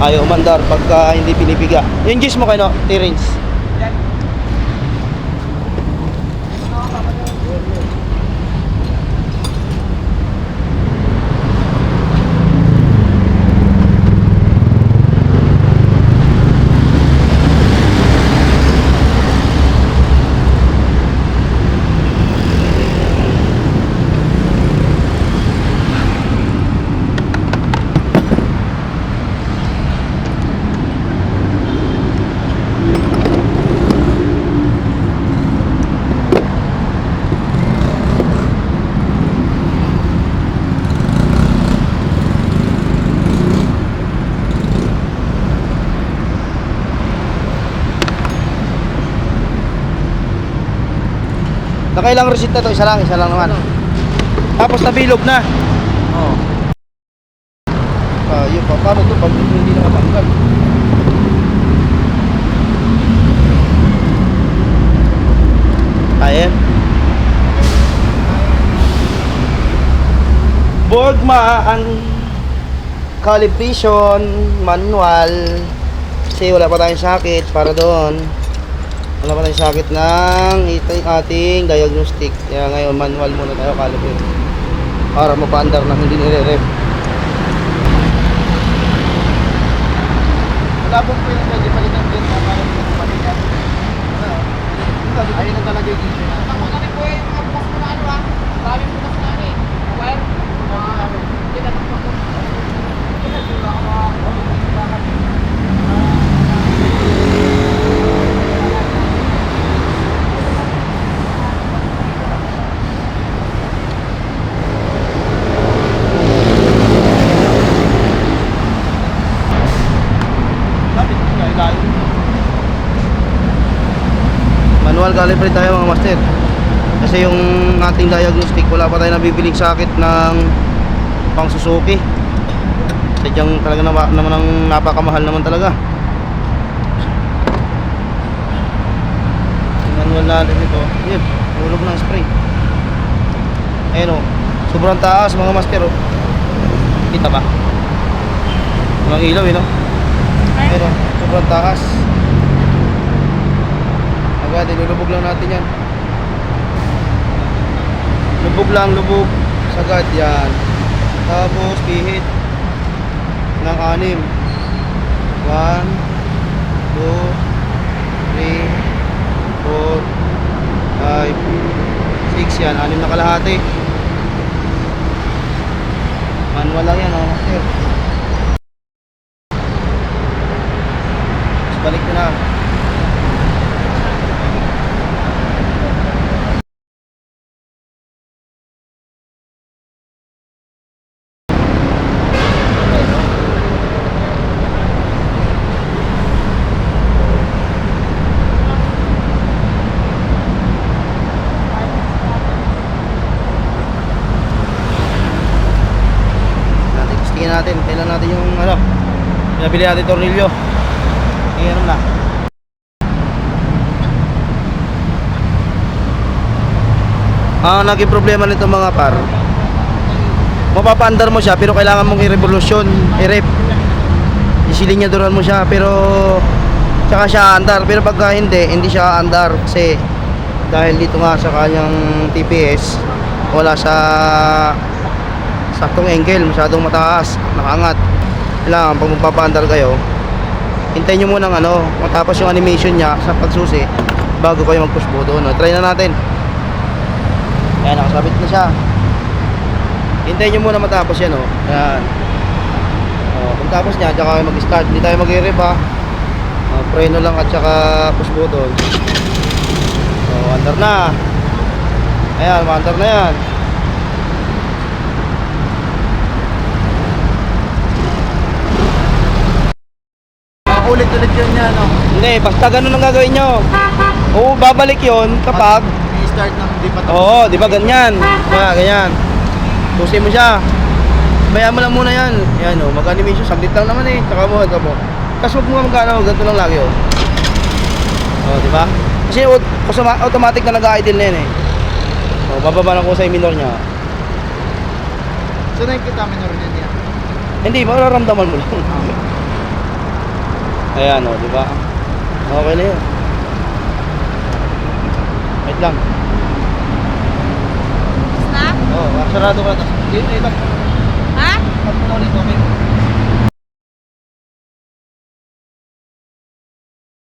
Ayaw umandar pagka hindi pinipiga. Yung gis mo kayo, T-Range. Nakailang resita to? Isa lang naman. Tapos nabilog na. Oo. Yun pa, paano to pag hindi na matanggal? Ayan. Borgma ang calibration manual kasi wala pa tayong sakit para doon. Wala pa tayong sakit ng ating diagnostic. Kaya ngayon manual muna tayo calibrate para mapaandar na hindi nire-rep. Wala pong po yung pwede palitan din para palitan. Ayun na talaga yung issue na. Ako na rin po yung mga bukas mo na ano ha. Maraming bukas na ano eh. Wire. Tinanong ko. Manual calibrate tayo mga master. Kasi yung ating diagnostic wala pa tayo nabibiling sakit ng pang Suzuki. Sadyang talaga naman ang napakamahal naman talaga. Yung manual natin ito, yun, hulog ng spray. Ayun o, sobrang taas mga master o. Kita ba? Walang ilaw no? Ayun o, sobrang taas. Agad, ilulubog lang natin yan. Lubog. Sagad yan. Tapos pihit ng 6. 1, 2, 3, 4, 5, 6 yan. 6 na kalahati. Manual lang yan oh, master. Tapos balik ko na. Natin, kailan natin yung ano pinabili natin tornilyo. Iyan na. Naging problema nito mga par, mapapaandar mo siya pero kailangan mong i-revolution, i-rep, isilinyaduran mo siya pero tsaka siya andar. Pero pagka hindi siya andar kasi dahil dito nga sa kanyang TPS wala sa saktong angle, masyadong mataas, nakaangat. Kailangan pag magpapaandar kayo, hintayin nyo muna ng matapos yung animation nya sa pagsusi bago kayo mag-push po doon. Try na natin. Ayan, nakasabit na siya. Hintayin nyo muna matapos yan. Ayan. Kung tapos nya, tsaka kayo mag-start. Hindi tayo mag-i-rev ha. Preno lang at tsaka push button. Andar na. Ayan, maandar na yan. Ulit-ulit yun niya, no? Hindi, basta ganun ang gagawin nyo. Oo, babalik yon kapag I-start ng di pa tapos. oo, di ba ganyan? Ganyan. Pusin mo siya. Bayaan mo lang muna yan. Yan o, mag-animation. Saglit lang naman eh. Tsaka mo, ito mo. Tapos huwag mo mag-ano, ganito lang lagi o. O, di ba? Kasi automatic na nag-idle na yan eh. O, bababa na ko sa minor niya. So nakikita mo na rin yan. Hindi, mararamdaman mo lang. Ayan o, di ba? Okay na yun. Wait lang. Stop? Oo, sarado ko na. Dito, ito. Ha? Pag mo na ulit, okay?